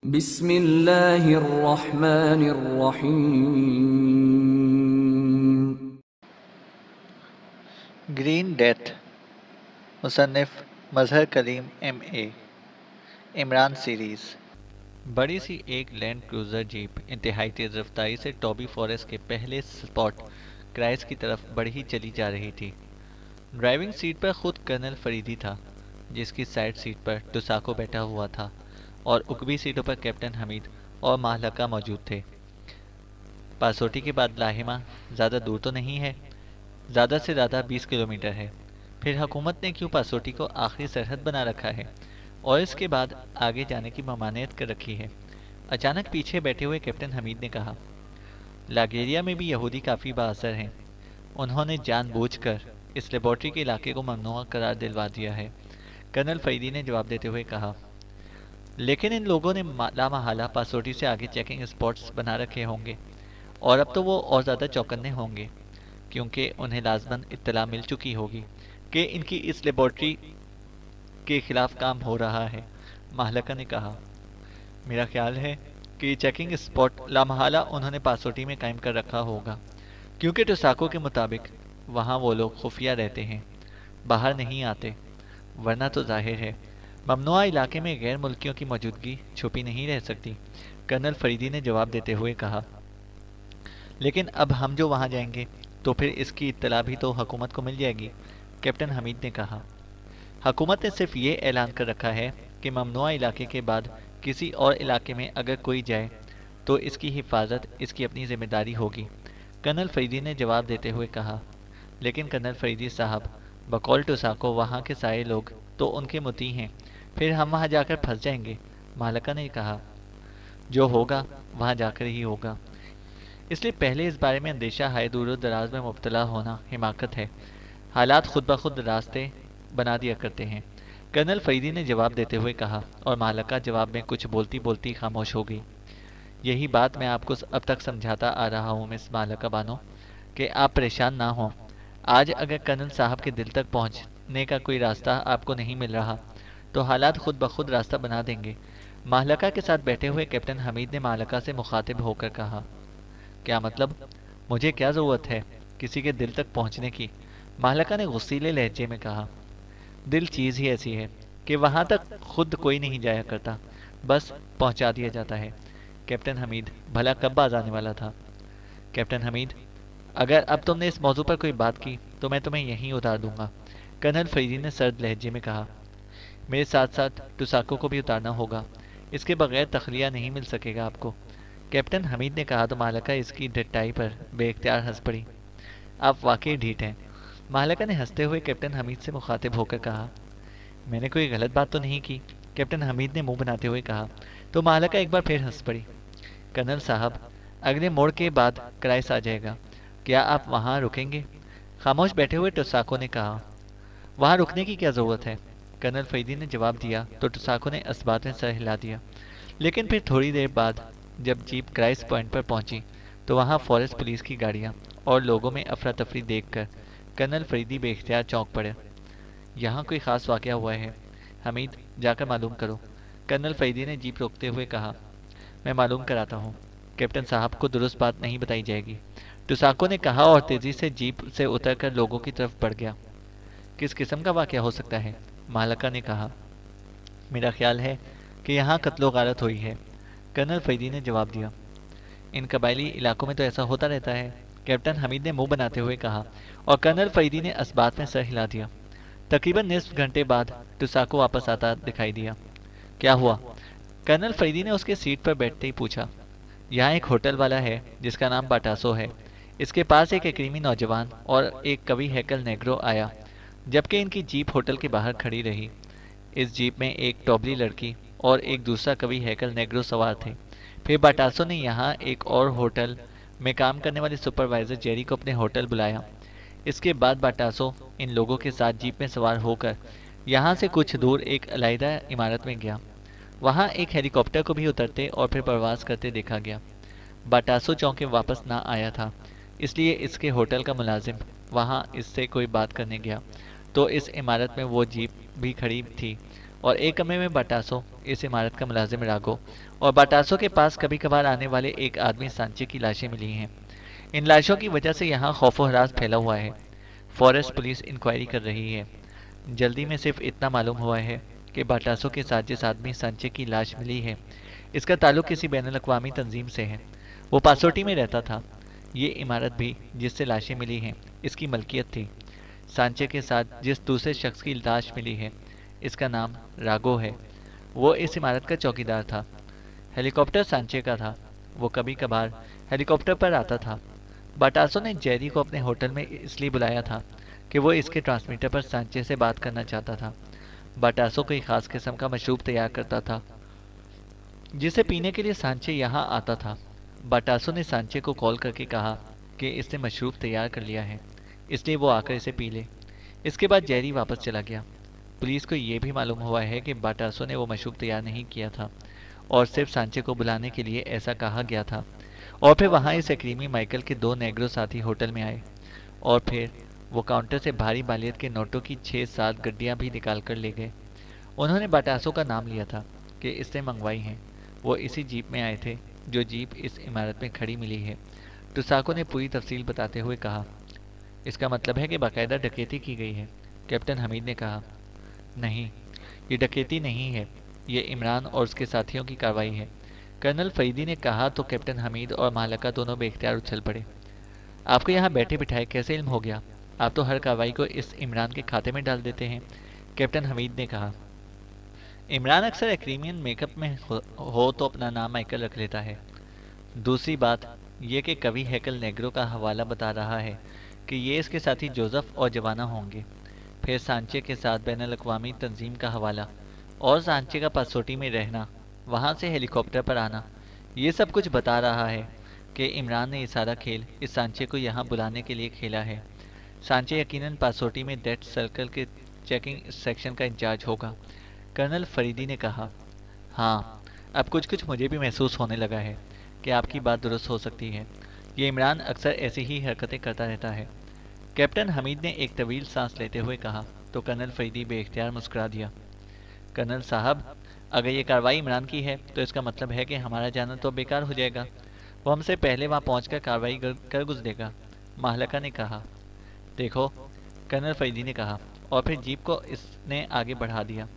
بسم اللہ الرحمن الرحیم۔ گرین ڈیتھ، مصنف مظہر کلیم M.A۔ عمران سیریز۔ بڑی سی ایک لینڈ کروزر جیپ انتہائی تیز رفتاری سے ٹوبی فاریسٹ کے پہلے سپاٹ کرائس کی طرف بڑھی چلی جا رہی تھی۔ ڈرائیونگ سیٹ پر خود کرنل فریدی تھا، جس کی سائیڈ سیٹ پر ٹوساکو بیٹھا ہوا تھا، اور عقبی سیٹوں پر کیپٹن حمید اور مہلکہ موجود تھے۔ پاسوٹی کے بعد لاہمہ زیادہ دور تو نہیں ہے، زیادہ سے زیادہ 20 کلومیٹر ہے۔ پھر حکومت نے کیوں پاسوٹی کو آخری سرحد بنا رکھا ہے اور اس کے بعد آگے جانے کی ممانعت کر رکھی ہے؟ اچانک پیچھے بیٹھے ہوئے کیپٹن حمید نے کہا، لاگیریا میں بھی یہودی کافی بااثر ہیں، انہوں نے جان بوجھ کر اس لیبارٹری کے علاقے کو ممنوع قرار دلوا دیا ہے۔ کرنل فریدی نے جواب دیتے ہوئے کہا، لیکن ان لوگوں نے لامحالہ پاسوٹی سے آگے چیکنگ اسپاٹس بنا رکھے ہوں گے، اور اب تو وہ اور زیادہ چوکنے ہوں گے، کیونکہ انہیں لازماً اطلاع مل چکی ہوگی کہ ان کی اس لیبارٹری کے خلاف کام ہو رہا ہے۔ مہلکہ نے کہا، میرا خیال ہے کہ یہ چیکنگ اسپاٹ لامحالہ انہوں نے پاسوٹی میں قائم کر رکھا ہوگا، کیونکہ ٹوساکو کے مطابق وہاں وہ لوگ خفیہ رہتے ہیں، باہر نہیں آتے، ورنہ تو ظاہر ہے ممنوعہ علاقے میں غیر ملکیوں کی موجودگی چھپی نہیں رہ سکتی۔ کرنل فریدی نے جواب دیتے ہوئے کہا، لیکن اب ہم جو وہاں جائیں گے تو پھر اس کی اطلاع بھی تو حکومت کو مل جائے گی۔ کیپٹن حمید نے کہا، حکومت نے صرف یہ اعلان کر رکھا ہے کہ ممنوعہ علاقے کے بعد کسی اور علاقے میں اگر کوئی جائے تو اس کی حفاظت اس کی اپنی ذمہ داری ہوگی۔ کرنل فریدی نے جواب دیتے ہوئے کہا، لیکن کرنل فریدی صاحب، بقول ٹوساکو وہاں کے سارے لوگ تو ان کے مطیع ہیں، پھر ہم وہاں جا کر پھنس جائیں گے۔ مہلکہ نے کہا، جو ہوگا وہاں جا کر ہی ہوگا، اس لیے پہلے اس بارے میں اندیشہ ہائے دور و دراز میں مبتلا ہونا حماقت ہے۔ حالات خود بخود راستے بنا دیا کرتے ہیں۔ کرنل فریدی نے جواب دیتے ہوئے کہا، اور مہلکہ جواب میں کچھ بولتی بولتی خاموش ہو گئی۔ یہی بات میں آپ کو اب تک سمجھاتا آ رہا ہوں مس مہلکہ بانو، کہ آپ پریشان نہ ہوں۔ آج اگر کرنل صاحب کے دل تک پہنچنے کا کوئی راستہ آپ کو نہیں مل رہا تو حالات خود بخود راستہ بنا دیں گے۔ مہلکہ کے ساتھ بیٹھے ہوئے کیپٹن حمید نے مہلکہ سے مخاطب ہو کر کہا، کیا مطلب؟ مجھے کیا ضرورت ہے کسی کے دل تک پہنچنے کی؟ مہلکہ نے غصیلے لہجے میں کہا، دل چیز ہی ایسی ہے کہ وہاں تک خود کوئی نہیں جایا کرتا، بس پہنچا دیا جاتا ہے۔ کیپٹن حمید، بھلا کب باز آنے والا تھا؟ کیپٹن حمید، اگر اب تم نے اس موضوع پر کوئی بات کی تو میں تمہیں یہیں اتار دوں گا۔ کرنل فریدی نے سرد لہجے میں کہا، میرے ساتھ ساتھ ٹوساکو کو بھی اتارنا ہوگا، اس کے بغیر تخلیہ نہیں مل سکے گا آپ کو۔ کیپٹن حمید نے کہا تو مہلکہ اس کی ڈٹائی پر بے اختیار ہنس پڑی۔ آپ واقعی ڈھیٹ ہیں۔ مہلکہ نے ہنستے ہوئے کیپٹن حمید سے مخاطب ہو کر کہا، میں نے کوئی غلط بات تو نہیں کی؟ کیپٹن حمید نے منہ بناتے ہوئے کہا تو مہلکہ ایک بار پھر ہنس پڑی۔ کرنل صاحب، اگلے موڑ کے بعد کرائس آ جائے گا، کیا آپ وہاں رکیں گے؟ خاموش بیٹھے ہوئے ٹوساکو نے کہا، وہاں رکنے کی کیا ضرورت ہے؟ کرنل فریدی نے جواب دیا تو ٹوساکو نے اس بات میں سر ہلا دیا۔ لیکن پھر تھوڑی دیر بعد جب جیپ کرائس پوائنٹ پر پہنچی تو وہاں فوریسٹ پولیس کی گاڑیاں اور لوگوں میں افراتفری دیکھ کر کرنل فریدی بے اختیار چونک پڑے۔ یہاں کوئی خاص واقعہ ہوا ہے حمید، جا کر معلوم کرو۔ کرنل فریدی نے جیپ روکتے ہوئے کہا، میں معلوم کراتا ہوں، کیپٹن صاحب کو درست بات نہیں بتائی جائے گی۔ ٹوساکو نے کہا اور تیزی سے جیپ سے اتر کر لوگوں کی طرف بڑھ گیا۔ کس قسم کا واقعہ ہو سکتا ہے؟ مہلکہ نے کہا، میرا خیال ہے کہ یہاں قتل و غارت ہوئی ہے۔ کرنل فریدی نے جواب دیا، ان قبائلی علاقوں میں تو ایسا ہوتا رہتا ہے۔ کیپٹن حمید نے منہ بناتے ہوئے کہا، اور کرنل فریدی نے اس بات میں سر ہلا دیا۔ تقریباً نصف گھنٹے بعد ٹوساکو واپس آتا دکھائی دیا۔ کیا ہوا؟ کرنل فریدی نے اس کے سیٹ پر بیٹھتے ہی پوچھا۔ یہاں ایک ہوٹل والا ہے جس کا نام باٹاسو ہے، اس کے پاس ایک اکریمی نوجوان اور ایک قوی ہیکل نیگرو آیا، جبکہ ان کی جیپ ہوٹل کے باہر کھڑی رہی۔ اس جیپ میں ایک ٹوبلی لڑکی اور ایک دوسرا قوی ہیکل نیگرو سوار تھے۔ پھر باٹاسو نے یہاں ایک اور ہوٹل میں کام کرنے والے سپروائزر جیری کو اپنے ہوٹل بلایا۔ اس کے بعد باٹاسو ان لوگوں کے ساتھ جیپ میں سوار ہو کر یہاں سے کچھ دور ایک علیحدہ عمارت میں گیا۔ وہاں ایک ہیلی کاپٹر کو بھی اترتے اور پھر پرواز کرتے دیکھا گیا۔ باٹاسو چونکہ واپس نہ آیا تھا، اس لیے اس کے ہوٹل کا ملازم وہاں اس سے کوئی بات کرنے گیا تو اس عمارت میں وہ جیپ بھی کھڑی تھی और एक कमरे में बाटासो, इस इमारत का मुलाजिम रागो, और बाटासो के पास कभी कभार आने वाले एक आदमी सांचे की लाशें मिली हैं। इन लाशों की वजह से यहाँ खौफो हरास फैला हुआ है। फॉरेस्ट पुलिस इंक्वायरी कर रही है। जल्दी में सिर्फ इतना मालूम हुआ है कि बाटासो के साथ जिस आदमी सांचे की लाश मिली है, इसका ताल्लुक किसी बैनुल अक़वामी तंजीम से है। वो पासोटी में रहता था। ये इमारत भी जिससे लाशें मिली हैं, इसकी मलकियत थी। सांचे के साथ जिस दूसरे शख्स की लाश मिली है, इसका नाम रागो है। वो इस इमारत का चौकीदार था। हेलीकॉप्टर सांचे का था। वो कभी कभार हेलीकॉप्टर पर आता था। बाटासो ने जेरी को अपने होटल में इसलिए बुलाया था कि वो इसके ट्रांसमीटर पर सांचे से बात करना चाहता था। बाटासो कोई ख़ास किस्म का मशरूब तैयार करता था जिसे पीने के लिए सांचे यहाँ आता था। बाटासो ने सांचे को कॉल करके कहा कि इसने मशरूब तैयार कर लिया है, इसलिए वो आकर इसे पी ले। इसके बाद जेरी वापस चला गया। पुलिस को ये भी मालूम हुआ है कि बाटासो ने वो मशरूब तैयार नहीं किया था और सिर्फ सांचे को बुलाने के लिए ऐसा कहा गया था। और फिर वहाँ इस एक्रीमी माइकल के 2 नेग्रो साथी होटल में आए और फिर वो काउंटर से भारी बालियत के नोटों की 6-7 गड्डियाँ भी निकाल कर ले गए। उन्होंने बाटासो का नाम लिया था कि इसने मंगवाई हैं। वो इसी जीप में आए थे जो जीप इस इमारत में खड़ी मिली है। टुसाको ने पूरी तफसील बताते हुए कहा, इसका मतलब है कि बाकायदा डकैती की गई है। कैप्टन हमीद ने कहा, नहीं, ये डकैती नहीं है, ये इमरान और उसके साथियों की कार्रवाई है। कर्नल फरीदी ने कहा तो कैप्टन हमीद और मालका दोनों बेख्तियार उछल पड़े। आपको यहाँ बैठे बिठाए कैसे इल्म हो गया? आप तो हर कार्रवाई को इस इमरान के खाते में डाल देते हैं, कैप्टन हमीद ने कहा। इमरान अक्सर एक्रीमियन मेकअप में हो तो अपना नाम माइकल रख लेता है। दूसरी बात यह कि कवि हैकल नेग्रो का हवाला बता रहा है कि ये इसके साथी जोसेफ और जवाना होंगे। फिर सांचे के साथ बैनुल अक़वामी तंजीम का हवाला और सांचे का पासोटी में रहना, वहाँ से हेलीकॉप्टर पर आना, ये सब कुछ बता रहा है कि इमरान ने ये सारा खेल इस सांचे को यहाँ बुलाने के लिए खेला है। सांचे यकीनन पासोटी में डेथ सर्कल के चेकिंग सेक्शन का इंचार्ज होगा, कर्नल फरीदी ने कहा। हाँ, अब कुछ कुछ मुझे भी महसूस होने लगा है कि आपकी बात दुरुस्त हो सकती है। ये इमरान अक्सर ऐसी ही हरकतें करता रहता है, कैप्टन हमीद ने एक तवील सांस लेते हुए कहा तो कर्नल फरीदी बेख्तियार मुस्कुरा दिया। कर्नल साहब, अगर ये कार्रवाई इमरान की है तो इसका मतलब है कि हमारा जाना तो बेकार हो जाएगा। वो हमसे पहले वहाँ पहुँचकर कार्रवाई कर गुजरेगा, माहलका ने कहा। देखो, कर्नल फरीदी ने कहा और फिर जीप को इसने आगे बढ़ा दिया।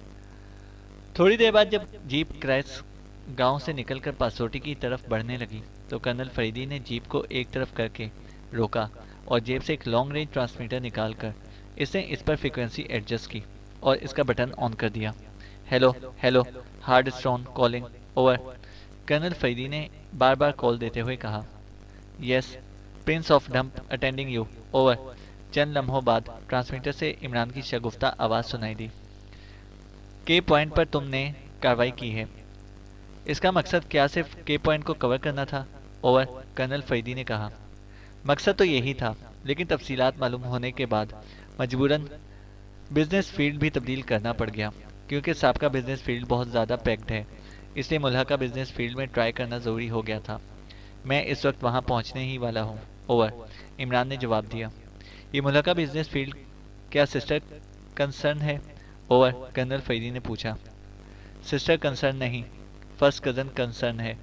थोड़ी देर बाद जब जीप क्रैस गांव से निकलकर पासोटी की तरफ बढ़ने लगी तो कर्नल फरीदी ने जीप को एक तरफ करके रोका और जेब से एक लॉन्ग रेंज ट्रांसमीटर निकालकर इसने इस पर फ्रीक्वेंसी एडजस्ट की और इसका बटन ऑन कर दिया। Hello hello, hard stone calling, over. Colonel Faridi ने बार बार कॉल देते हुए कहा। Yes, prince of Dump attending you, over. चंद लम्हों बाद ट्रांसमीटर से इमरान की शगुफ्ता आवाज़ सुनाई दी। के पॉइंट पर तुमने कार्रवाई की है। इसका मकसद क्या सिर्फ के पॉइंट को कवर करना था, ओवर, कर्नल फरीदी ने कहा। मकसद तो यही था, लेकिन तफसीलात मालूम होने के बाद मजबूरन बिजनेस फील्ड भी तब्दील करना पड़ गया, क्योंकि साबका बिजनेस फील्ड बहुत ज़्यादा पैक्ड है, इसलिए मुल्हका बिजनेस फील्ड में ट्राई करना ज़रूरी हो गया था। मैं इस वक्त वहाँ पहुँचने ही वाला हूँ, ओवर, इमरान ने जवाब दिया। ये मुल्हका बिजनेस फील्ड क्या सिस्टर कंसर्न है, ओवर, कर्नल फरीदी ने पूछा। सिस्टर कंसर्न नहीं, फर्स्ट कज़न कंसर्न है।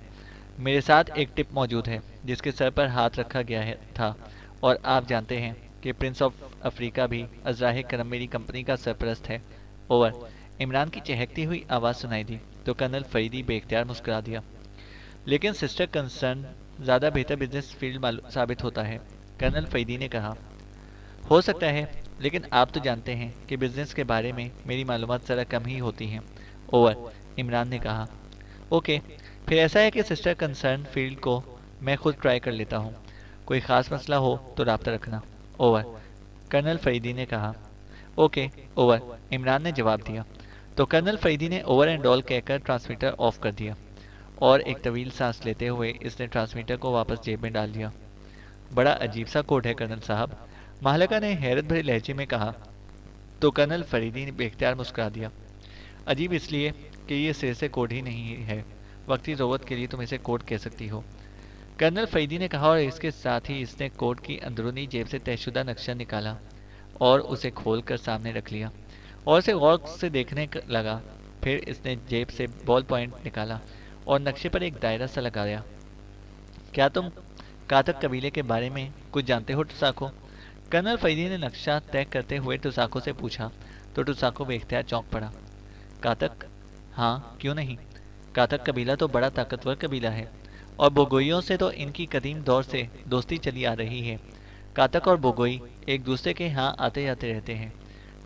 मेरे साथ एक टिप मौजूद है जिसके सर पर हाथ रखा गया है था, और आप जानते हैं कि प्रिंस ऑफ अफ्रीका भी अजराह करम मेरी कंपनी का सरपरस्त है, ओवर। इमरान की चहकती हुई आवाज़ सुनाई दी तो कर्नल फरीदी बेख्तियार मुस्कुरा दिया। लेकिन सिस्टर कंसर्न ज़्यादा बेहतर बिजनेस फील्ड साबित होता है, कर्नल फरीदी ने कहा। हो सकता है, लेकिन आप तो जानते हैं कि बिजनेस के बारे में मेरी मालूमात ज़रा कम ही होती हैं, ओवर, इमरान ने कहा। ओके, फिर ऐसा है कि सिस्टर कंसर्न फील्ड को मैं खुद ट्राई कर लेता हूँ। कोई ख़ास मसला हो तो राब्ता रखना, ओवर, कर्नल फरीदी ने कहा। ओके, ओवर, इमरान ने जवाब दिया। तो कर्नल फरीदी ने ओवर एंड ऑल कहकर ट्रांसमीटर ऑफ कर दिया और एक तवील सांस लेते हुए इसने ट्रांसमीटर को वापस जेब में डाल दिया। बड़ा अजीब सा कोड है कर्नल साहब, माहलका ने हैरत भरे लहजे में कहा तो कर्नल फरीदी ने बेख्तियार मुस्कुरा दिया। अजीब इसलिए कि ये सिर से कोड ही नहीं है, वक्ती ज़रूरत के लिए तुम इसे कोड कह सकती हो, कर्नल फरीदी ने कहा, और इसके साथ ही इसने कोट की अंदरूनी जेब से तयशुदा नक्शा निकाला और उसे खोलकर सामने रख लिया और उसे गौर से देखने लगा। پھر اس نے جیب سے بال پوائنٹ نکالا اور نقشے پر ایک دائرہ سا لگایا۔ کیا تم کاتک قبیلے کے بارے میں کچھ جانتے ہو ٹوساکو؟ کرنل فریدی نے نقشہ طے کرتے ہوئے ٹوساکو سے پوچھا تو ٹوساکو بے اختیار چونک پڑا۔ کاتک؟ ہاں، کیوں نہیں؟ کاتک قبیلہ تو بڑا طاقتور قبیلہ ہے اور بوگوئیوں سے تو ان کی قدیم دور سے دوستی چلی آ رہی ہے۔ کاتک اور بوگوئی ایک دوسرے کے ہاں آتے جاتے رہتے ہیں،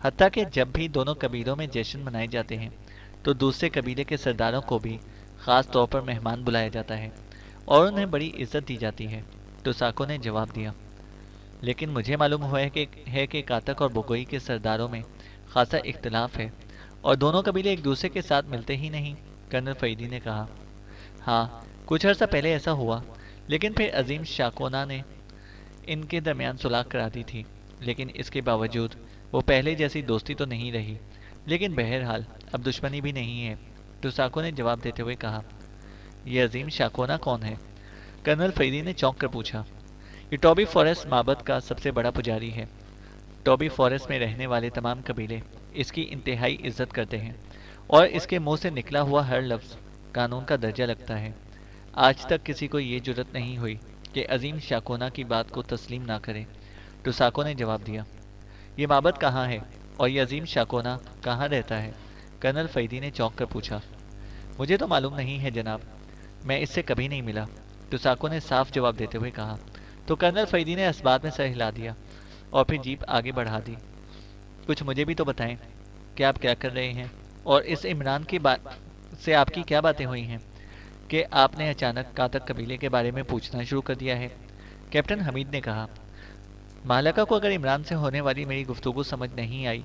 حتیٰ کہ جب بھی دونوں قبیلوں میں جشن منائے جاتے ہیں تو دوسرے قبیلے کے سرداروں کو بھی خاص طور پر مہمان بلایا جاتا ہے اور انہیں بڑی عزت دی جاتی ہے، ٹوساکو نے جواب دیا۔ لیکن مجھے معلوم ہوا ہے کہ کاتک اور بوگوئی کے سرداروں میں خاصا اختلاف ہے اور دونوں قبیلے ایک دوسرے کے ساتھ ملتے ہی نہیں، کرنل فریدی نے کہا۔ ہاں، کچھ عرصہ پہلے ایسا ہوا، لیکن پھر عظیم شاکونا نے ان کے درمیان صلح کرا دی تھی، لیکن اس کے باوجود وہ پہلے جیسی دوستی تو نہیں رہی، لیکن بہرحال اب دشمنی بھی نہیں ہے، ٹوساکو نے جواب دیتے ہوئے کہا۔ یہ عظیم شاکونا کون ہے؟ کرنل فریدی نے چونک کر پوچھا۔ یہ ٹوبی فاریسٹ معبد کا سب سے بڑا پجاری ہے۔ ٹوبی فاریسٹ میں رہنے والے تمام قبیلے اس کی انتہائی عزت کرتے ہیں اور اس کے منہ سے نکلا ہوا ہر لفظ قانون کا درجہ لگتا ہے۔ آج تک کسی کو یہ جرت نہیں ہوئی کہ عظیم شاکونا کی بات کو تسلیم نہ کرے، ٹوساکو نے جواب دیا۔ یہ معبد کہاں ہے اور یہ عظیم شاکونا کہاں رہتا ہے؟ کرنل فریدی نے چونک کر پوچھا۔ مجھے تو معلوم نہیں ہے جناب، میں اس سے کبھی نہیں ملا، ٹوساکو نے صاف جواب دیتے ہوئے کہا۔ تو کرنل فریدی نے اس بات میں سر ہلا دیا اور پھر جیپ آگے بڑھا دی۔ کچھ مجھے بھی تو بتائیں کہ آپ کیا کر رہے ہیں اور اس عمران کی بات سے آپ کی کیا باتیں ہوئی ہیں کہ آپ نے اچانک کاتک قبیلے کے بارے میں پوچھنا شروع کر دیا ہے؟ کیپٹن حمید نے کہا۔ مالکہ کو اگر عمران سے ہونے والی میری گفتگو سمجھ نہیں آئی،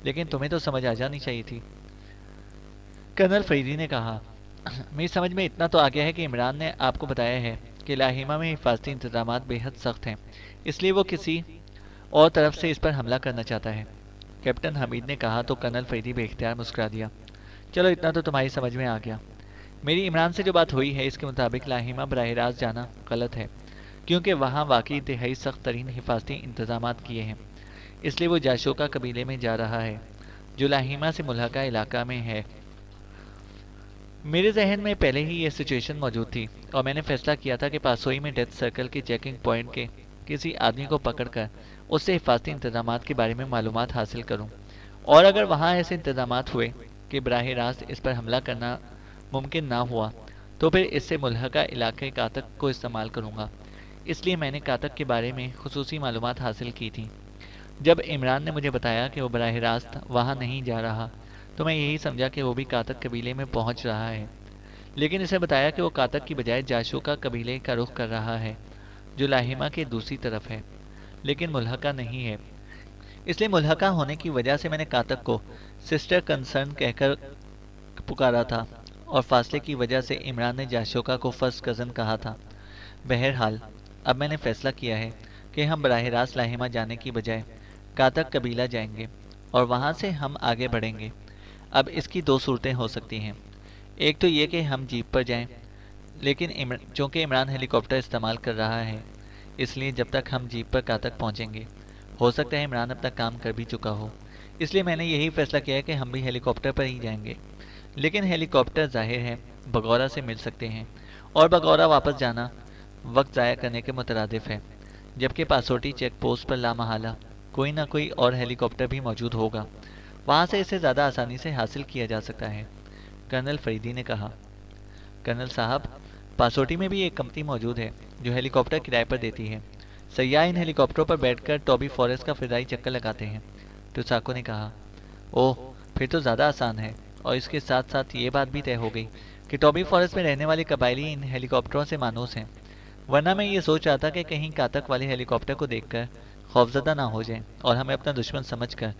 لیکن تمہیں تو سمجھ آ جانی چاہیے تھی، کرنل فریدی نے کہا۔ میری سمجھ میں اتنا تو آ گیا ہے کہ عمران نے آپ کو بتایا ہے کہ لاہیما میں حفاظتی انتظامات بے حد سخت ہیں، اس لیے وہ کسی اور طرف سے اس پر حملہ کرنا چاہتا ہے، کیپٹن حمید نے کہا تو کرنل فریدی بے اختیار مسکرا دیا۔ چلو اتنا تو تمہاری سمجھ میں آ گیا۔ میری عمران سے جو بات ہوئی ہے اس کے مطابق لاہیما براہ راست جانا غلط ہے، کیونکہ وہاں واقعی انتہائی سخت ترین حفاظتی انتظامات کیے ہیں، اس لیے وہ جاشوکا قبیلے میں جا رہا ہے جو لاہیما سے ملحقہ علاقہ میں ہے۔ میرے ذہن میں پہلے ہی یہ سچویشن موجود تھی اور میں نے فیصلہ کیا تھا کہ پاسوئی میں ڈیتھ سرکل کے چیکنگ پوائنٹ کے کسی آدمی کو پکڑ کر اس سے حفاظتی انتظامات کے بارے میں معلومات حاصل کروں، اور اگر وہاں ایسے انتظامات ہوئے کہ براہ راست اس پر حملہ کرنا ممکن نہ ہوا تو پھر اس سے ملحقہ علاقے کاتک کو استعمال کروں گا۔ اس لیے میں نے کاتک کے بارے میں خصوصی معلومات حاصل کی تھی۔ جب عمران نے مجھے بتایا کہ وہ براہ راست وہاں نہیں جا رہا تو میں یہی سمجھا کہ وہ بھی کاتک قبیلے میں پہنچ رہا ہے، لیکن اسے بتایا کہ وہ کاتک کی بجائے جاشوکا قبیلے کا رخ کر رہا ہے جو لاہیما کے دوسری طرف ہے، لیکن ملحقہ نہیں ہے۔ اس لیے ملحقہ ہونے کی وجہ سے میں نے کاتک کو سسٹر کنسرن کہہ کر پکارا تھا اور فاصلے کی وجہ سے عمران نے جاشوکا کو فرسٹ کزن کہا تھا۔ بہرحال اب میں نے فیصلہ کیا ہے کہ ہم براہ راست لاہیما جانے کی بجائے کاتک قبیلہ جائیں گے اور وہاں سے ہم آگے بڑھیں گے۔ اب اس کی دو صورتیں ہو سکتی ہیں، ایک تو یہ کہ ہم جیپ پر جائیں، لیکن چونکہ عمران ہیلی کاپٹر استعمال کر رہا ہے اس لیے جب تک ہم جیپ پر کاتک پہنچیں گے ہو سکتا ہے عمران اپنا کام کر بھی چکا ہو، اس لیے میں نے یہی فیصلہ کیا ہے کہ ہم بھی ہیلی کاپٹر پر ہی جائیں گے۔ لیکن ہیلی کاپٹر ظاہر ہے بگورا سے مل سکتے ہیں اور بگورا واپس جانا وقت ضائع کرنے کے مترادف ہے، جبکہ پاسوٹی چیک پوسٹ پر لامحالہ کوئی نہ کوئی اور ہیلی کاپٹر بھی موجود ہوگا، وہاں سے اسے زیادہ آسانی سے حاصل کیا جا سکتا ہے، کرنل فریدی نے کہا۔ کرنل صاحب، پاسوٹی میں بھی ایک کمپنی موجود ہے جو ہیلی کاپٹر کرائے پر دیتی ہے، سیاح ان ہیلی کاپٹروں پر بیٹھ کر ٹوبی فاریسٹ کا فضائی چکر لگاتے ہیں، ٹوساکو نے کہا۔ اوہ، پھر تو زیادہ آسان ہے، اور اس کے ساتھ ساتھ یہ بات بھی طے ہو گئی کہ ٹوبی فاریسٹ میں رہنے والے قبائلی ان ہیلی کاپٹروں سے مانوس ہیں، ورنہ میں یہ سوچ رہا تھا کہ کہیں کاتک والے ہیلی کاپٹر کو دیکھ کر خوفزدہ نہ ہو جائیں اور ہمیں اپنا دشمن سمجھ کر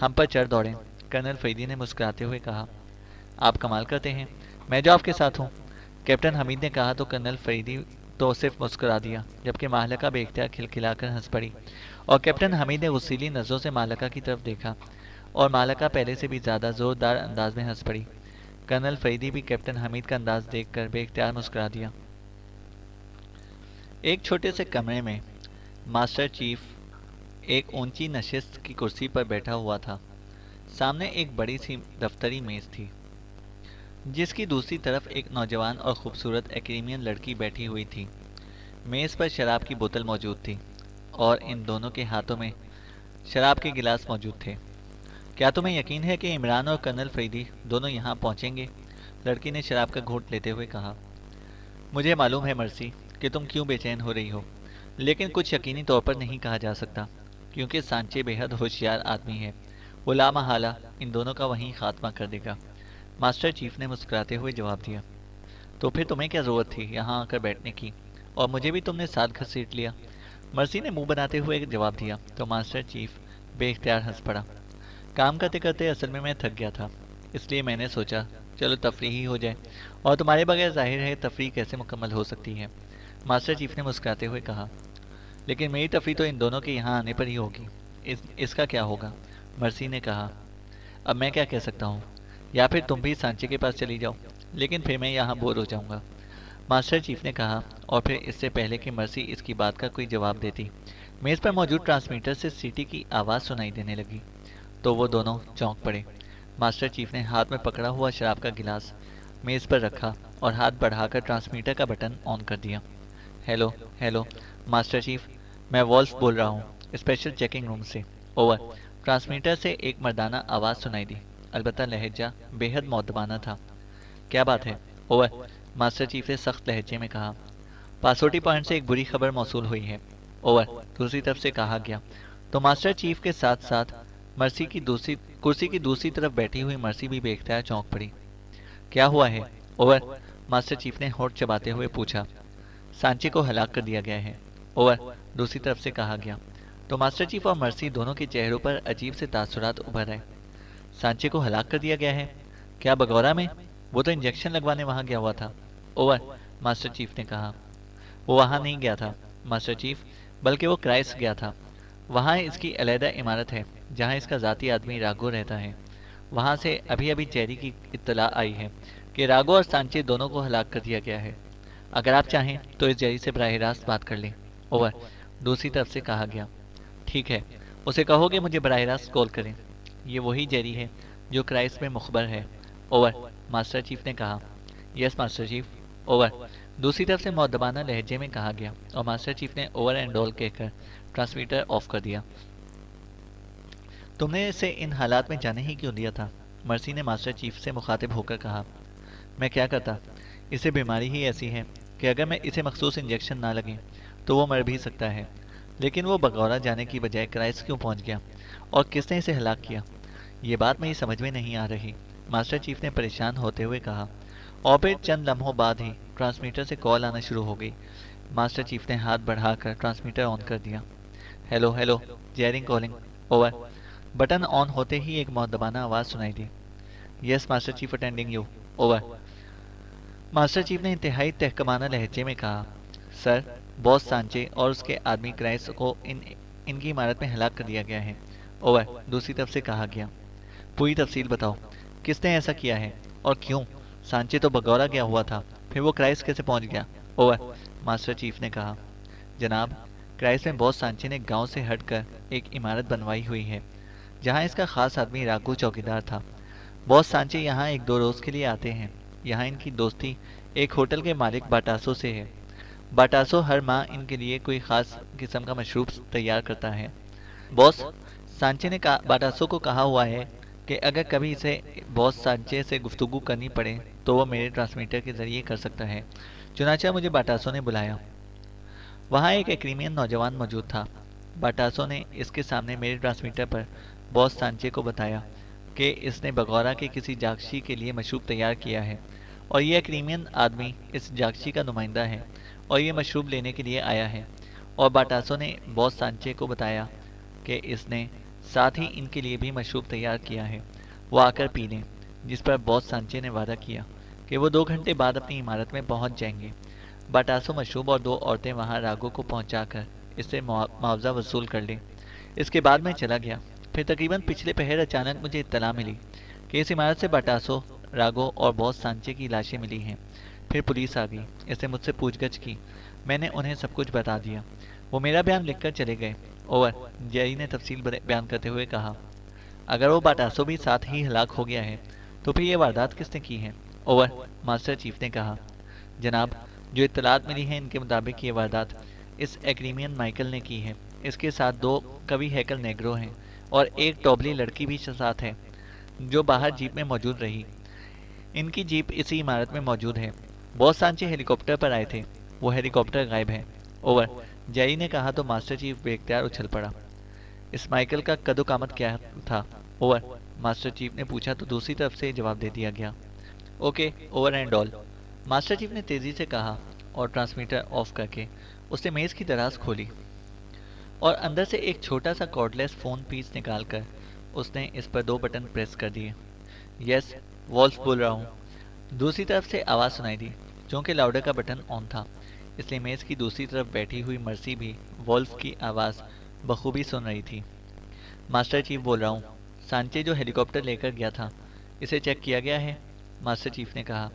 ہم پر چڑھ دوڑیں، کرنل فریدی نے مسکراتے ہوئے کہا۔ آپ کمال کرتے ہیں، میں جو آپ کے ساتھ ہوں، کیپٹن حمید نے کہا تو کرنل فریدی تو صرف مسکرا دیا، جبکہ مالکہ بے اختیار کھلکھلا کر ہنس پڑی اور کیپٹن حمید نے غصیلی نظروں سے مالکہ کی طرف دیکھا اور مالکہ پہلے سے بھی زیادہ زوردار انداز میں ہنس پڑی۔ کرنل فریدی بھی کیپٹن حمید کا انداز دیکھ کر بے اختیار مسکرا دیا۔ ایک چھوٹے سے کمرے میں ماسٹر چیف ایک اونچی نشست کی کرسی پر بیٹھا ہوا تھا، سامنے ایک بڑی سی دفتری میز تھی जिसकी दूसरी तरफ एक नौजवान और खूबसूरत एक्रीमियन लड़की बैठी हुई थी। मेज़ पर शराब की बोतल मौजूद थी और इन दोनों के हाथों में शराब के गिलास मौजूद थे। क्या तुम्हें यकीन है कि इमरान और कर्नल फरीदी दोनों यहाँ पहुँचेंगे? लड़की ने शराब का घूंट लेते हुए कहा। मुझे मालूम है मर्सी कि तुम क्यों बेचैन हो रही हो, लेकिन कुछ यकीनी तौर पर नहीं कहा जा सकता, क्योंकि सांचे बेहद होशियार आदमी है। वो लामहला इन दोनों का वहीं खात्मा कर देगा। मास्टर चीफ ने मुस्कुराते हुए जवाब दिया। तो फिर तुम्हें क्या ज़रूरत थी यहाँ आकर बैठने की, और मुझे भी तुमने साथ घसीट लिया। मर्सी ने मुंह बनाते हुए जवाब दिया तो मास्टर चीफ बेख्तियार हंस पड़ा। काम करते करते असल में मैं थक गया था, इसलिए मैंने सोचा चलो तफरीह ही हो जाए, और तुम्हारे बगैर जाहिर है तफरीह कैसे मुकम्मल हो सकती है। मास्टर चीफ ने मुस्कुराते हुए कहा। लेकिन मेरी तफरीह तो इन दोनों के यहाँ आने पर ही होगी। इसका क्या होगा? मर्सी ने कहा। अब मैं क्या कह सकता हूँ, या फिर तुम भी सांचे के पास चली जाओ, लेकिन फिर मैं यहाँ बोर हो जाऊँगा, मास्टर चीफ ने कहा। और फिर इससे पहले कि मर्सी इसकी बात का कोई जवाब देती, मेज़ पर मौजूद ट्रांसमीटर से सीटी की आवाज़ सुनाई देने लगी। तो वो दोनों चौंक पड़े। मास्टर चीफ ने हाथ में पकड़ा हुआ शराब का गिलास मेज़ पर रखा और हाथ बढ़ाकर ट्रांसमीटर का बटन ऑन कर दिया। हेलो हेलो मास्टर चीफ, मैं वॉल्फ बोल रहा हूँ, स्पेशल चेकिंग रूम से। ओवर। ट्रांसमीटर से एक मर्दाना आवाज़ सुनाई दी, अलबत्ता लहजा बेहद मौदबाना था। क्या बात है? ओवर। मास्टर चीफ ने सख्त लहजे में कहा। पासोटी पॉइंट से एक बुरी खबर मौसूल हुई है। ओवर। दूसरी तरफ से कहा गया। तो मास्टर चीफ के साथ साथ कुर्सी की दूसरी तरफ बैठी हुई मर्सी भी बेख्तियार चौंक पड़ी। क्या हुआ है? ओवर। मास्टर चीफ ने होठ चबाते हुए पूछा। सांचे को हलाक कर दिया गया है। ओवर। दूसरी तरफ से कहा गया। तो मास्टर चीफ और मर्सी दोनों के चेहरों पर अजीब से तासुरात उभर आए। सांचे को हलाक कर दिया गया है? क्या बगौरा में? वो तो इंजेक्शन लगवाने वहां गया हुआ था। ओवर। मास्टर चीफ ने कहा। वो वहां नहीं गया था मास्टर चीफ, बल्कि वो क्राइस्ट गया था। वहां इसकी अलहदा इमारत है जहां इसका ज़ाती आदमी राघो रहता है। वहां से अभी अभी चेरी की इत्तला आई है कि राघो और सांचे दोनों को हलाक कर दिया गया है। अगर आप चाहें तो इस जेरी से बराह रास्त बात कर लें। ओवर। दूसरी तरफ से कहा गया। ठीक है, उसे कहोगे मुझे बराह रास्त कॉल करें। ये वही जेरी है जो क्राइस्ट में मुखबर है। ओवर। मास्टर चीफ ने कहा। Yes master chief. ओवर। दूसरी तरफ से मौदबाना लहजे में कहा गया और मास्टर चीफ ने ओवर एंड ऑल कहकर ट्रांसमीटर ऑफ कर दिया। तुमने इसे इन हालात में जाने ही क्यों दिया था? मर्सी ने मास्टर चीफ से मुखातिब होकर कहा। मैं क्या करता, इसे बीमारी ही ऐसी है कि अगर मैं इसे मखसूस इंजेक्शन ना लगे तो वो मर भी सकता है। लेकिन वो बगौरा जाने की बजाय क्राइस्ट क्यों पहुंच गया, और किसने इसे हलाक किया, ये बात मेरी समझ में नहीं आ रही, मास्टर चीफ ने परेशान होते हुए कहा। और फिर चंद लम्हों बाद ही ट्रांसमीटर से कॉल आना शुरू हो गई। मास्टर चीफ ने हाथ बढ़ाकर ट्रांसमीटर ऑन कर दिया। हेलो हेलो, जेरिंग कॉलिंग। ओवर। बटन ऑन होते ही एक मौदबाना आवाज़ सुनाई दी। Yes master chief, attending you. Over. Master chief ने इंतहाई तहकमाना लहजे में कहा। सर, बॉस सांचे और उसके आदमी क्राइस्ट को इनकी इमारत में हलाक कर दिया गया है। ओवर। दूसरी तरफ से कहा गया। पूरी तफसील बताओ, किसने ऐसा किया है और क्यों? सांचे तो बगौरा गया हुआ था, फिर वो क्राइस्ट कैसे पहुंच गया? ओवर। मास्टर चीफ ने कहा। जनाब, क्राइस्ट में बॉस सांचे ने गांव से हटकर एक इमारत बनवाई हुई है जहां इसका खास आदमी राघो चौकीदार था। बॉस सांचे यहाँ एक दो रोज़ के लिए आते हैं। यहाँ इनकी दोस्ती एक होटल के मालिक बाटासो से है। बाटासो हर माह इनके लिए कोई ख़ास किस्म का मशरूब तैयार करता है। बॉस सांचे ने बाटासो को कहा हुआ है कि अगर कभी इसे बॉस सांचे से गुफ्तगू करनी पड़े तो वो मेरे ट्रांसमीटर के ज़रिए कर सकता है। चुनांचे मुझे बाटासो ने बुलाया। वहाँ एक एक्रीमियन नौजवान मौजूद था। बाटासो ने इसके सामने मेरे ट्रांसमीटर पर बॉस सांचे को बताया कि इसने बगौरा के किसी जागशी के लिए मशरूब तैयार किया है और ये एक्रीमियन आदमी इस जागशी का नुमाइंदा है और ये मशरूब लेने के लिए आया है। और बाटासो ने बॉस सांचे को बताया कि इसने साथ ही इनके लिए भी मशरूब तैयार किया है, वो आकर पी लें। जिस पर बॉस सांचे ने वादा किया कि वो 2 घंटे बाद अपनी इमारत में पहुंच जाएंगे। बाटासो मशरूब और 2 औरतें वहां राघो को पहुंचाकर इससे मुआवजा वसूल कर लें। इसके बाद मैं चला गया। फिर तकरीबन पिछले पहर अचानक मुझे इत्तला मिली कि इस इमारत से बाटासो, राघो और बॉस सांचे की लाशें मिली हैं। फिर पुलिस आ गई, इसने मुझसे पूछगछ की। मैंने उन्हें सब कुछ बता दिया। वो मेरा बयान लिखकर चले गए। ओवर। जेरी ने तफसील बयान करते हुए कहा। अगर वो बाटासो भी साथ ही हलाक हो गया है तो फिर ये वारदात किसने की है? اوور، ماسٹر چیف نے کہا۔ جناب، جو اطلاعات ملی ہیں ان کے مطابق یہ واردات اس ایکریمین مائیکل نے کی ہے۔ اس کے ساتھ 2 قوی ہیکل نیگرو ہیں اور ایک ٹوبلی لڑکی بھی ساتھ ہے جو باہر جیپ میں موجود رہی۔ ان کی جیپ اسی عمارت میں موجود ہے۔ بہت سانچے ہیلی کاپٹر پر آئے تھے، وہ ہیلی کاپٹر غائب ہے۔ اوور، جیری نے کہا تو ماسٹر چیف بے اختیار اچھل پڑا۔ اس مائیکل کا قد و قامت کیا تھا؟ اوور، ماسٹر چیف نے پوچھا تو دوسری طرف سے جواب دے دیا گیا۔ Okay, over and all, master chief نے تیزی سے کہا اور ٹرانسمیٹر آف کر کے اس نے میز کی دراز کھولی اور اندر سے ایک چھوٹا سا کارڈلیس فون پیس نکال کر اس نے اس پر 2 بٹن پریس کر دیے۔ یس، والف بول رہا ہوں۔ دوسری طرف سے آواز سنائی دی۔ چونکہ لاؤڈر کا بٹن آن تھا اس لیے میز کی دوسری طرف بیٹھی ہوئی مرسی بھی والف کی آواز بخوبی سن رہی تھی۔ ماسٹر چیف بول رہا ہوں، سانچے جو ہیلی کاپٹر لے کر گیا تھا اسے چیک کیا گیا ہے؟ ماسٹر چیف نے کہا۔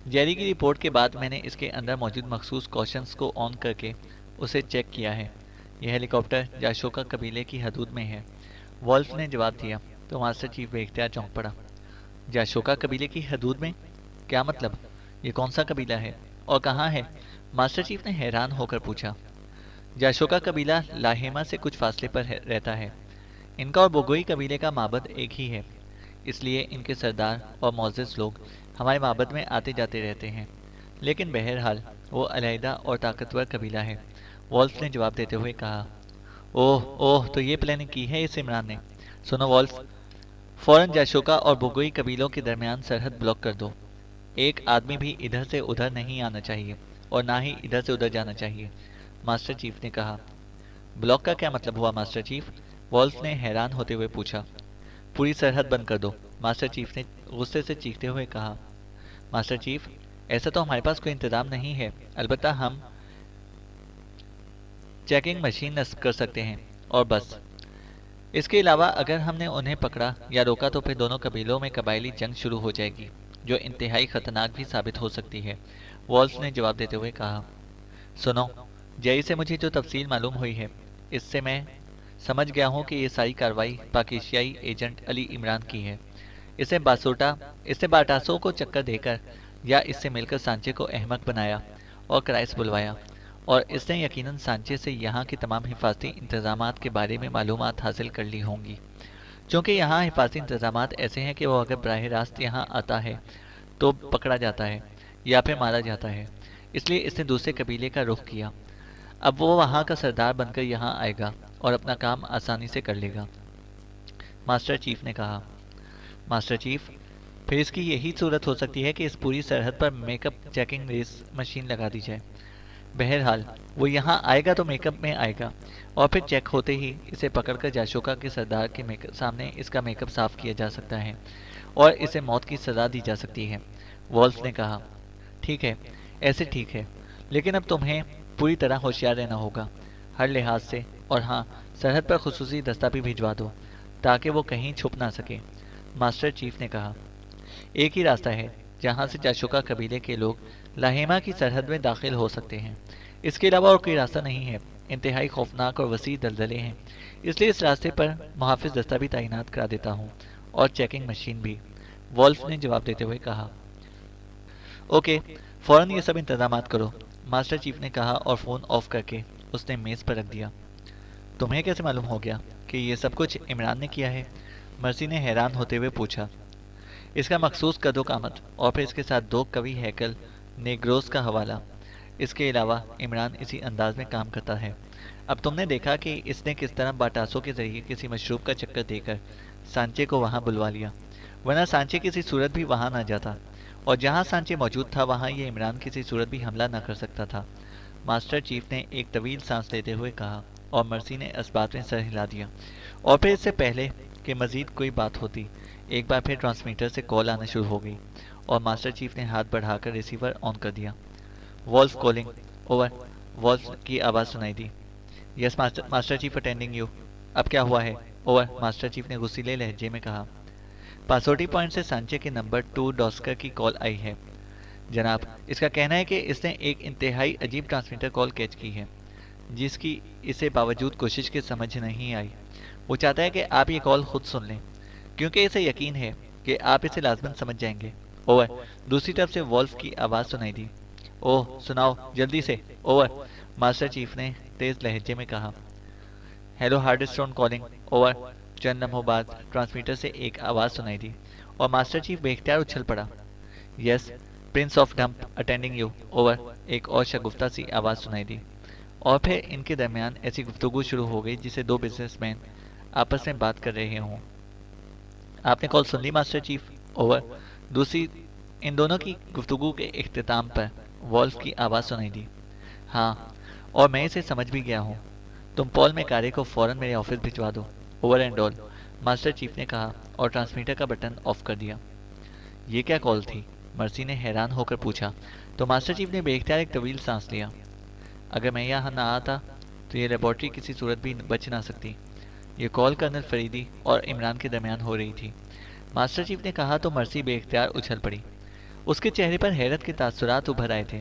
جیری کی رپورٹ کے بعد میں نے اس کے اندر موجود مخصوص کوشنز کو آن کر کے اسے چیک کیا ہے۔ یہ ہیلی کاپٹر جاشوکا قبیلے کی حدود میں ہے، والف نے جواب دیا تو ماسٹر چیف بے اختیار چونک پڑا۔ جاشوکا قبیلے کی حدود میں؟ کیا مطلب؟ یہ کون سا قبیلہ ہے اور کہاں ہے؟ ماسٹر چیف نے حیران ہو کر پوچھا۔ جاشوکا قبیلہ لاہیما سے کچھ فاصلے پر رہتا ہے۔ ان کا اور بوگوئی قبیلے کا معبد ایک ہی ہے، اس لیے ان کے سردار اور معزز لوگ ہمارے معبد میں آتے جاتے رہتے ہیں، لیکن بہرحال وہ علیحدہ اور طاقتور قبیلہ ہے، والف نے جواب دیتے ہوئے کہا۔ اوہ، تو یہ پلاننگ کی ہے اس عمران نے۔ سنو والف، فوراً جاشوکا اور بوگوئی قبیلوں کے درمیان سرحد بلاک کر دو۔ ایک آدمی بھی ادھر سے ادھر نہیں آنا چاہیے اور نہ ہی ادھر سے ادھر جانا چاہیے، ماسٹر چیف نے کہا۔ بلاک کا کیا مطلب ہوا ماسٹر چیف؟ والف نے حیران ہوتے ہوئے پوچھا۔ پوری سرحد بند کر دو، ماسٹر چیف نے غصے سے چیختے ہوئے کہا۔ ماسٹر چیف، ایسا تو ہمارے پاس کوئی انتظام نہیں ہے، البتہ ہم چیکنگ مشین نصب کر سکتے ہیں اور بس۔ اس کے علاوہ اگر ہم نے انہیں پکڑا یا روکا تو پھر دونوں قبیلوں میں قبائلی جنگ شروع ہو جائے گی جو انتہائی خطرناک بھی ثابت ہو سکتی ہے، والف نے جواب دیتے ہوئے کہا۔ سنو، جیری سے مجھے جو تفصیل معلوم ہوئی ہے اس سے میں سمجھ گیا ہوں کہ یہ ساری کارروائی پاکیشیائی ایجنٹ علی عمران کی ہے۔ اس نے باٹاسو کو چکر دے کر یا اس سے مل کر سانچے کو احمق بنایا اور کرائس بلوایا، اور اس نے یقیناً سانچے سے یہاں کے تمام حفاظتی انتظامات کے بارے میں معلومات حاصل کر لی ہوں گی۔ چونکہ یہاں حفاظتی انتظامات ایسے ہیں کہ وہ اگر براہ راست یہاں آتا ہے تو پکڑا جاتا ہے یا پھر مارا جاتا ہے، اس لیے اس نے دوسرے قبیلے کا رخ کیا۔ اب وہ وہاں کا سردار بن کر یہاں آئے گا اور اپنا کام آسانی سے کر لے گا، ماسٹر چیف نے کہا۔ ماسٹر چیف، پھر اس کی یہی صورت ہو سکتی ہے کہ اس پوری سرحد پر میک اپ چیکنگ ریس مشین لگا دی جائے۔ بہرحال وہ یہاں آئے گا تو میک اپ میں آئے گا اور پھر چیک ہوتے ہی اسے پکڑ کر جاشوکا کے سردار کے سامنے اس کا میک اپ صاف کیا جا سکتا ہے اور اسے موت کی سزا دی جا سکتی ہے، والف نے کہا۔ ٹھیک ہے، ایسے ٹھیک ہے، لیکن اب تمہیں پوری طرح ہوشیار رہنا ہوگا ہر لحاظ سے، اور ہاں، سرحد پر خصوصی دستہ بھی بھجوا دو تاکہ وہ کہیں چھپ نہ سکے، ماسٹر چیف نے کہا۔ ایک ہی راستہ ہے جہاں سے جاشوکا قبیلے کے لوگ لاہیما کی سرحد میں داخل ہو سکتے ہیں، اس کے علاوہ اور کوئی راستہ نہیں ہے۔ انتہائی خوفناک اور وسیع دلدلے ہیں، اس لیے اس راستے پر محافظ دستہ بھی تعینات کرا دیتا ہوں اور چیکنگ مشین بھی، والف نے جواب دیتے ہوئے کہا۔ اوکے، فوراً یہ سب انتظامات کرو، ماسٹر چیف نے کہا اور فون آف کر کے اس نے میز پر رکھ دیا۔ تمہیں کیسے معلوم ہو گیا کہ یہ سب کچھ عمران نے کیا ہے؟ مرسی نے حیران ہوتے ہوئے پوچھا۔ اس کا مخصوص قد و قامت اور پھر اس کے ساتھ 2 قوی ہیکل نیگروز کا حوالہ، اس کے علاوہ عمران اسی انداز میں کام کرتا ہے۔ اب تم نے دیکھا کہ اس نے کس طرح باٹاسو کے ذریعے کسی مشروب کا چکر دے کر سانچے کو وہاں بلوا لیا، ورنہ سانچے کسی صورت بھی وہاں نہ جاتا، اور جہاں سانچے موجود تھا وہاں یہ عمران کسی صورت بھی حملہ نہ کر سکتا تھا، ماسٹر چیف نے ایک طویل سانس لیتے ہوئے کہا، اور مرسی نے اس بات میں سر ہلا دیا۔ اور پھر اس سے پہلے کہ مزید کوئی بات ہوتی، ایک بار پھر ٹرانسمیٹر سے کال آنا شروع ہو گئی اور ماسٹر چیف نے ہاتھ بڑھا کر ریسیور آن کر دیا۔ والف کالنگ، اوور، والف کی آواز سنائی دی۔ یس ماسٹر چیف اٹینڈنگ یو۔ اب کیا ہوا ہے؟ اوور، ماسٹر چیف نے غصیلے لہجے میں کہا۔ پاسوٹی پوائنٹ سے سانچے کے نمبر 2 ڈاسکر کی کال آئی ہے جناب، اس کا کہنا ہے کہ اس نے ایک انتہائی عجیب ٹرانسمیٹر کال کیچ کی ہے جس کی اسے باوجود کوشش کے سمجھ نہیں آئی۔ وہ چاہتا ہے کہ آپ یہ کال خود سن لیں کیونکہ اسے یقین ہے کہ آپ اسے لازماً سمجھ جائیں گے۔ ओवर। दूसरी तरफ से वॉल्फ की आवाज़ सुनाई दी। ओह सुनाओ जल्दी से, ओवर। मास्टर चीफ ने तेज लहजे में कहा। Hello hard stone calling, over. चंद लम्हों बाद ट्रांसमीटर से एक आवाज़ सुनाई दी और मास्टर चीफ बेख्तियार उछल पड़ा। Yes prince of Dump attending you, over. एक और शगुफ्ता सी आवाज़ सुनाई दी और फिर इनके दरमियान ऐसी गुफ्तगू शुरू हो गई जिसे दो बिजनेसमैन आपस में बात कर रहे हों। आपने कॉल सुन ली मास्टर चीफ, ओवर। दूसरी इन दोनों की गुफ्तगू के इख्तिताम पर वॉल्फ की आवाज़ सुनाई दी। हाँ, और मैं इसे समझ भी गया हूँ। तुम पॉल मैकारे को फौरन मेरे ऑफिस भिजवा दो, over and all, master chief ने कहा और ट्रांसमीटर का बटन ऑफ कर दिया। ये क्या कॉल थी? मर्सी ने हैरान होकर पूछा तो मास्टर चीफ ने बेख्तियार एक तवील सांस लिया। अगर मैं यहाँ ना आता तो ये लेबॉर्ट्री किसी सूरत भी बच ना सकती। ये कॉल कर्नल फरीदी और इमरान के दरमियान हो रही थी, मास्टर चीफ ने कहा तो मर्सी बेख्तियार उछल पड़ी। उसके चेहरे पर हैरत के तासुरात उभर आए थे।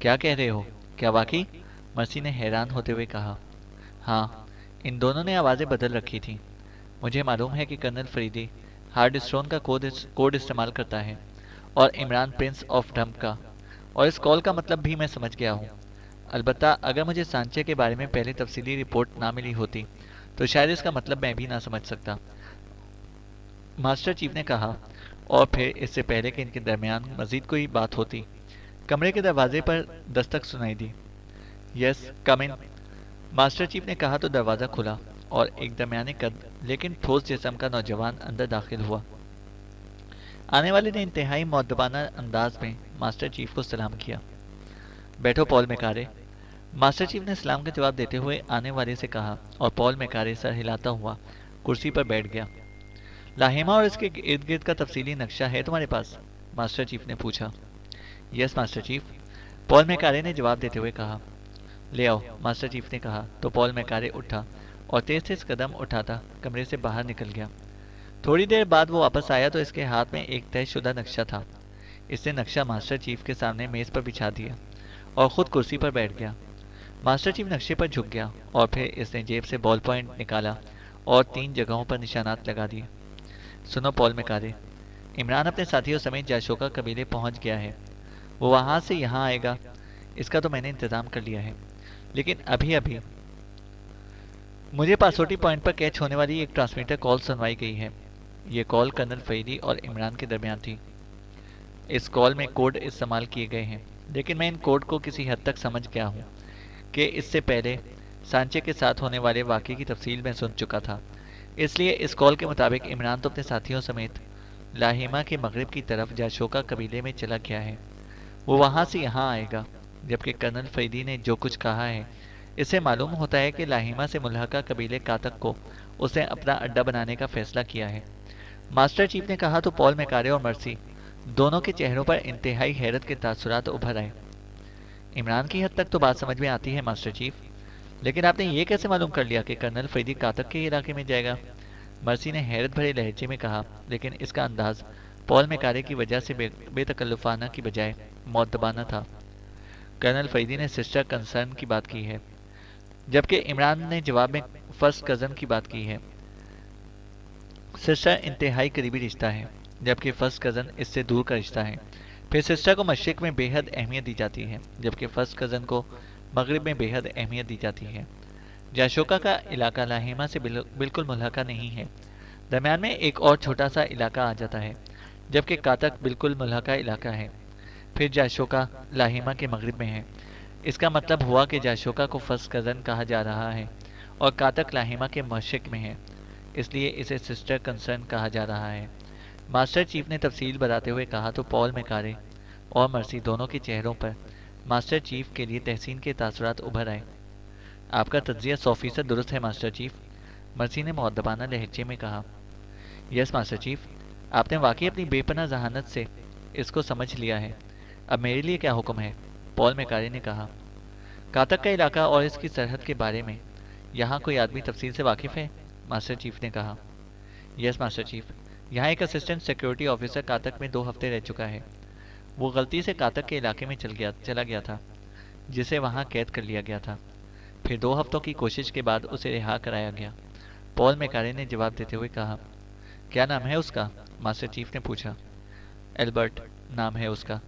क्या कह रहे हो, क्या वाकई? मर्सी ने हैरान होते हुए कहा। हाँ, इन दोनों ने आवाज़ें बदल रखी थीं। मुझे मालूम है कि कर्नल फरीदी हार्ड स्टोन का कोड इस्तेमाल करता है और इमरान प्रिंस ऑफ डंप का, और इस कॉल का मतलब भी मैं समझ गया हूँ। अलबत्ता अगर मुझे सांचे के बारे में पहले तफसीली रिपोर्ट ना मिली होती तो शायद इसका मतलब मैं भी ना समझ सकता, मास्टर चीफ ने कहा। और फिर इससे पहले कि इनके दरमियान मजीद कोई बात होती, कमरे के दरवाजे पर दस्तक सुनाई दी। यस कम इन, मास्टर चीफ ने कहा तो दरवाज़ा खुला और एक दरमियाने कद लेकिन ठोस जिस्म का नौजवान अंदर दाखिल हुआ। आने वाले ने इंतहाई मुअद्दबाना अंदाज में मास्टर चीफ को सलाम किया। बैठो पॉल मैकारे, मास्टर चीफ ने सलाम का जवाब देते हुए आने वाले से कहा और पॉल मैकारे सर हिलाता हुआ कुर्सी पर बैठ गया। लाहिमा और इसके इर्द गिर्द का तफसीली नक्शा है तुम्हारे पास? मास्टर चीफ ने पूछा। यस मास्टर चीफ, पॉल मैकारे ने जवाब देते हुए कहा। ले आओ, मास्टर चीफ ने कहा तो पॉल मैकारे उठा और तेज तेज कदम उठाता कमरे से बाहर निकल गया। थोड़ी देर बाद वो वापस आया तो इसके हाथ में एक तयशुदा नक्शा था। इसने नक्शा मास्टर चीफ के सामने मेज़ पर बिछा दिया और ख़ुद कुर्सी पर बैठ गया। मास्टर चीफ नक्शे पर झुक गया और फिर इसने जेब से बॉल पॉइंट निकाला और 3 जगहों पर निशानात लगा दिए। सुनो पॉल मैकारे, इमरान अपने साथियों समेत जाशोका कबीले पहुंच गया है। वो वहां से यहाँ आएगा, इसका तो मैंने इंतज़ाम कर लिया है। लेकिन अभी अभी मुझे पासोटी पॉइंट पर कैच होने वाली एक ट्रांसमीटर कॉल सुनवाई गई है। ये कॉल कर्नल फरीदी और इमरान के दरमियान थी। इस कॉल में कोड इस्तेमाल किए गए हैं, लेकिन मैं इन कोड को किसी हद तक समझ गया हूँ कि इससे पहले सांचे के साथ होने वाले वाक़े की तफसील मैं सुन चुका था। इसलिए इस कॉल के मुताबिक इमरान तो अपने साथियों समेत लाहिमा के मगरिब की तरफ जाशोका कबीले में चला गया है। वो वहाँ से यहाँ आएगा। जबकि कर्नल फरीदी ने जो कुछ कहा है इससे मालूम होता है कि लाहिमा से मुल्हका कबीले कातक को उसने अपना अड्डा बनाने का फैसला किया है। मास्टर चीफ ने कहा तो पॉल मैकारे और मर्सी दोनों के चेहरों पर इंतहाई हैरत के तासुरात उभर आए। इमरान की हद तक तो बात समझ में आती है मास्टर चीफ, लेकिन आपने ये कैसे मालूम कर लिया कि कर्नल फरीदी कातक के इलाके में जाएगा? मर्सी ने हैरत भरे लहजे में कहा, लेकिन इसका अंदाज पॉल मैकारे की वजह से बेतकल्लुफाना की बजाय मुअद्दबाना था। कर्नल फरीदी ने सिस्टर कंसर्न की बात की है, जबकि इमरान ने जवाब में फर्स्ट कज़न की बात की है। सिस्टर इंतहाई करीबी रिश्ता है, जबकि फर्स्ट कज़न इससे दूर का रिश्ता है। फिर सिस्टर को मशरिक में बेहद अहमियत दी जाती है, जबकि फर्स्ट कज़न को मगरिब में बेहद अहमियत दी जाती है। जाशोका का इलाका लाहिमा से बिल्कुल मुल्हका नहीं है। दरमियान में एक और छोटा सा इलाका आ जाता है, जबकि कातक बिल्कुल मुल्हका इलाका है। फिर जाशोका लाहिमा के मगरिब में है। इसका मतलब हुआ कि जाशोका को फर्स्ट कज़न कहा जा रहा है और कातक लाहिमा के मशरिक में है, इसलिए इसे सिस्टर कंसर्न कहा जा रहा है। मास्टर चीफ ने तफसील बताते हुए कहा तो पॉल मैकारे और मर्सी दोनों के चेहरों पर मास्टर चीफ के लिए तहसीन के तासुरात उभर आए। आपका तज्जिया 100% दुरुस्त है मास्टर चीफ, मर्सी ने मुअद्दबाना लहजे में कहा। यस मास्टर चीफ, आपने वाकई अपनी बेपनाह जहानत से इसको समझ लिया है। अब मेरे लिए क्या हुक्म है? पॉल मैकारे ने कहा। कातक का इलाका और इसकी सरहद के बारे में यहाँ कोई आदमी तफसील से वाकिफ़ है? मास्टर चीफ ने कहा। यस मास्टर चीफ, यहाँ एक असिस्टेंट सिक्योरिटी ऑफिसर कातक में 2 हफ्ते रह चुका है। वो गलती से कातक के इलाके में चला गया था, जिसे वहाँ कैद कर लिया गया था। फिर 2 हफ्तों की कोशिश के बाद उसे रिहा कराया गया। पॉल मैकारे ने जवाब देते हुए कहा। क्या नाम है उसका? मास्टर चीफ ने पूछा। एल्बर्ट नाम है उसका,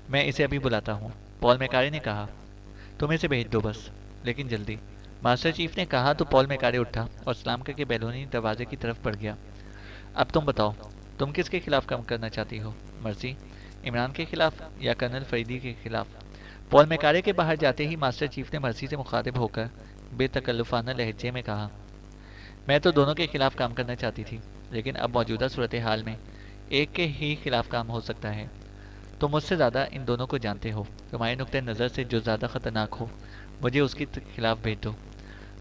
मैं इसे अभी बुलाता हूँ, पॉल मैकारे ने कहा। तुम इसे भेज दो बस, लेकिन जल्दी। मास्टर चीफ ने कहा तो पॉल मैकारे उठा और सलाम करके बैलूनी दरवाजे की तरफ बढ़ गया। अब तुम बताओ, तुम किसके खिलाफ काम करना चाहती हो? मर्सी, इमरान के खिलाफ या कर्नल फरीदी के खिलाफ? पॉल मैकारे के बाहर जाते ही मास्टर चीफ ने मर्सी से मुखातिब होकर बेतकल्लुफाना लहजे में कहा, मैं तो दोनों के खिलाफ काम करना चाहती थी, लेकिन अब मौजूदा सूरत हाल में एक के ही खिलाफ काम हो सकता है। तुम मुझसे ज़्यादा इन दोनों को जानते हो, तुम्हारे नुक्ते नज़र से जो ज़्यादा ख़तरनाक हो मुझे उसके खिलाफ भेज दो।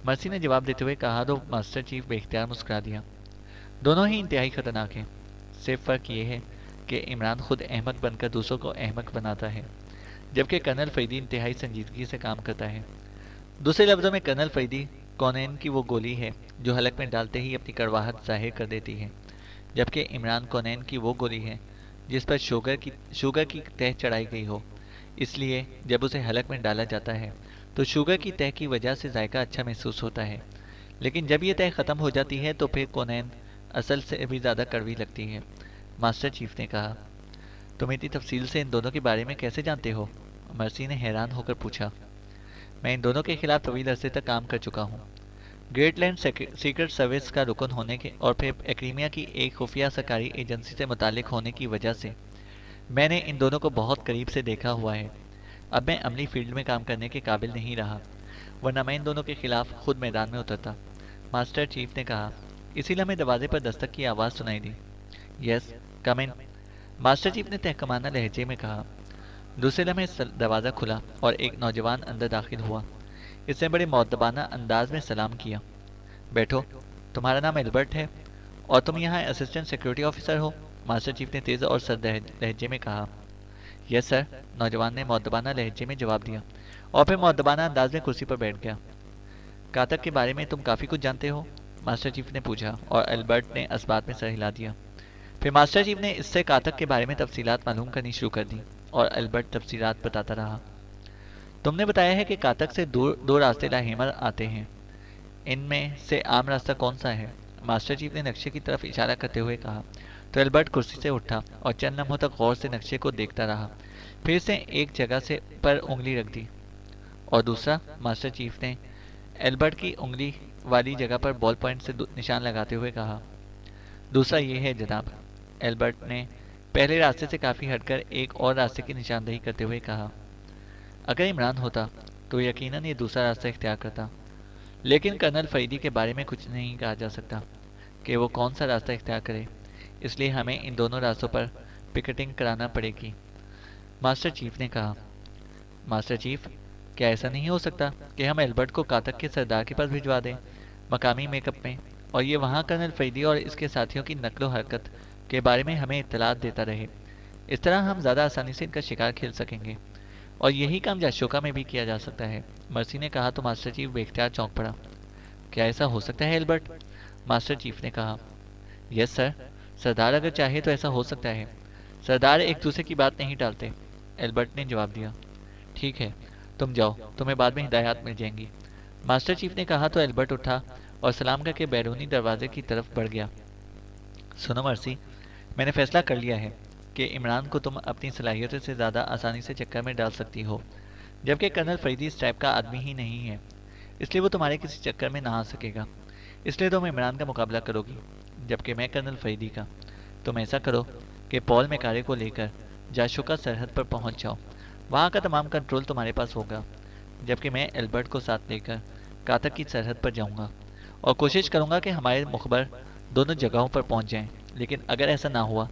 मर्सी ने जवाब देते हुए कहा तो मास्टर चीफ बेख्तियार मुस्कुरा दिया। दोनों ही इंतहाई ख़तरनाक हैं, सिर्फ फ़र्क ये है कि इमरान खुद अहमक बनकर दूसरों को अहमक बनाता है, जबकि कर्नल फरीदी इंतहाई संजीदगी से काम करता है। दूसरे लफ्ज़ों में कर्नल फरीदी कौनैन की वो गोली है जो हलक में डालते ही अपनी कड़वाहट ज़ाहिर कर देती है, जबकि इमरान कौनैन की वो गोली है जिस पर शुगर की तह चढ़ाई गई हो। इसलिए जब उसे हलक में डाला जाता है तो शुगर की तह की वजह से जायका अच्छा महसूस होता है, लेकिन जब ये तह ख़त्म हो जाती है तो फिर कौनैन असल से भी ज़्यादा कड़वी लगती है। मास्टर चीफ ने कहा, तुम इतनी तफसील से इन दोनों के बारे में कैसे जानते हो? मर्सी ने हैरान होकर पूछा। मैं इन दोनों के खिलाफ तवील अरसे तक काम कर चुका हूँ। ग्रेटलैंड सीक्रेट सर्विस का रुकन होने के और फिर एक्रीमिया की एक खुफिया सरकारी एजेंसी से मुतालिक होने की वजह से मैंने इन दोनों को बहुत करीब से देखा हुआ है। अब मैं अमली फील्ड में काम करने के काबिल नहीं रहा, वरना मैं इन दोनों के खिलाफ खुद मैदान में उतरता। मास्टर चीफ ने कहा। इसी लम्हे दरवाजे पर दस्तक की आवाज़ सुनाई दी। यस, कम इन, मास्टर चीफ ने तहकमाना लहजे में कहा। दूसरे लम्हे दरवाज़ा खुला और एक नौजवान अंदर दाखिल हुआ। इसने बड़े मौदबाना अंदाज में सलाम किया। बैठो, तुम्हारा नाम एल्बर्ट है और तुम यहाँ असिस्टेंट सिक्योरिटी ऑफिसर हो? मास्टर चीफ ने तेज़ और सर्द लहजे में कहा। यस सर, नौजवान ने मौदबाना लहजे में जवाब दिया और फिर मौदबाना अंदाज में कुर्सी पर बैठ गया। कातक के बारे में तुम काफ़ी कुछ जानते हो? मास्टर चीफ ने पूछा और एल्बर्ट ने इस बात में सर हिला दिया। फिर मास्टर चीफ ने इससे कातक के बारे में तफसीलात मालूम करनी शुरू कर दी और एल्बर्ट तफसीलात बताता रहा। तुमने बताया है कि कातक से दो रास्ते लाहेमर आते हैं, इनमें से आम रास्ता कौन सा है? मास्टर चीफ ने नक्शे की तरफ इशारा करते हुए कहा। तो एल्बर्ट कुर्सी से उठा और चंद लम्हों तक गौर से नक्शे को देखता रहा, फिर से एक जगह से पर उंगली रख दी। और दूसरा? मास्टर चीफ ने एल्बर्ट की उंगली वाली जगह पर बॉल पॉइंट से निशान लगाते हुए कहा। दूसरा ये है जनाब, एल्बर्ट ने पहले रास्ते से काफ़ी हटकर एक और रास्ते की निशानदेही करते हुए कहा। अगर इमरान होता तो यकीनन ये दूसरा रास्ता इख्तियार करता, लेकिन कर्नल फरीदी के बारे में कुछ नहीं कहा जा सकता कि वो कौन सा रास्ता इख्तियार करे, इसलिए हमें इन दोनों रास्तों पर पिकेटिंग कराना पड़ेगी, मास्टर चीफ ने कहा। मास्टर चीफ, क्या ऐसा नहीं हो सकता कि हम एल्बर्ट को कातक के सरदार के पास भिजवा दें मकामी मेकअप में, और ये वहाँ कर्नल फरीदी और इसके साथियों की नकलो हरकत के बारे में हमें इत्तलात देता रहे। इस तरह हम ज़्यादा आसानी से इनका शिकार खेल सकेंगे, और यही काम जाशोका में भी किया जा सकता है। मर्सी ने कहा तो मास्टर चीफ बेख्तियार चौंक पड़ा। क्या ऐसा हो सकता है एल्बर्ट? मास्टर चीफ ने कहा। यस सर, सरदार अगर चाहे तो ऐसा हो सकता है। सरदार एक दूसरे की बात नहीं टालते, एल्बर्ट ने जवाब दिया। ठीक है, तुम जाओ, तुम्हें बाद में हिदायत मिल जाएंगी, मास्टर चीफ ने कहा तो एल्बर्ट उठा और सलाम करके बैरूनी दरवाजे की तरफ बढ़ गया। सुनो मर्सी, मैंने फैसला कर लिया है कि इमरान को तुम अपनी सलाहियतों से ज़्यादा आसानी से चक्कर में डाल सकती हो, जबकि कर्नल फरीदी इस टाइप का आदमी ही नहीं है, इसलिए वो तुम्हारे किसी चक्कर में ना आ सकेगा। इसलिए तुम इमरान का मुकाबला करोगी, जबकि मैं कर्नल फरीदी का। तुम ऐसा करो कि पॉल मैकारे को लेकर जाशोका सरहद पर पहुंच जाओ, वहाँ का तमाम कंट्रोल तुम्हारे पास होगा, जबकि मैं एल्बर्ट को साथ लेकर कातक की सरहद पर जाऊँगा और कोशिश करूँगा कि हमारे मुखबर दोनों जगहों पर पहुँच जाएँ, लेकिन अगर ऐसा ना हुआ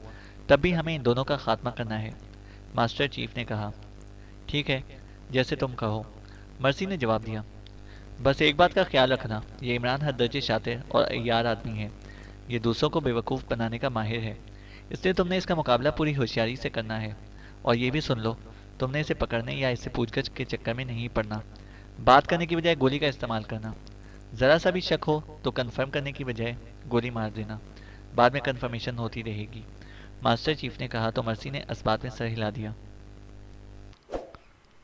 तब भी हमें इन दोनों का खात्मा करना है, मास्टर चीफ ने कहा। ठीक है, जैसे तुम कहो, मर्सी ने जवाब दिया। बस एक बात का ख्याल रखना, ये इमरान हद दर्जे शातिर और अय्यार आदमी है, ये दूसरों को बेवकूफ़ बनाने का माहिर है, इसलिए तुमने इसका मुकाबला पूरी होशियारी से करना है। और ये भी सुन लो, तुमने इसे पकड़ने या इससे पूछगछ के चक्कर में नहीं पड़ना, बात करने की बजाय गोली का इस्तेमाल करना। ज़रा सा भी शक हो तो कन्फर्म करने की बजाय गोली मार देना, बाद में कन्फर्मेशन होती रहेगी, मास्टर चीफ ने कहा तो मर्सी ने इस बात में सर हिला दिया।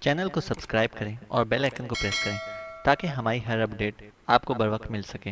चैनल को सब्सक्राइब करें और बेल आइकन को प्रेस करें ताकि हमारी हर अपडेट आपको बर वक्त मिल सके।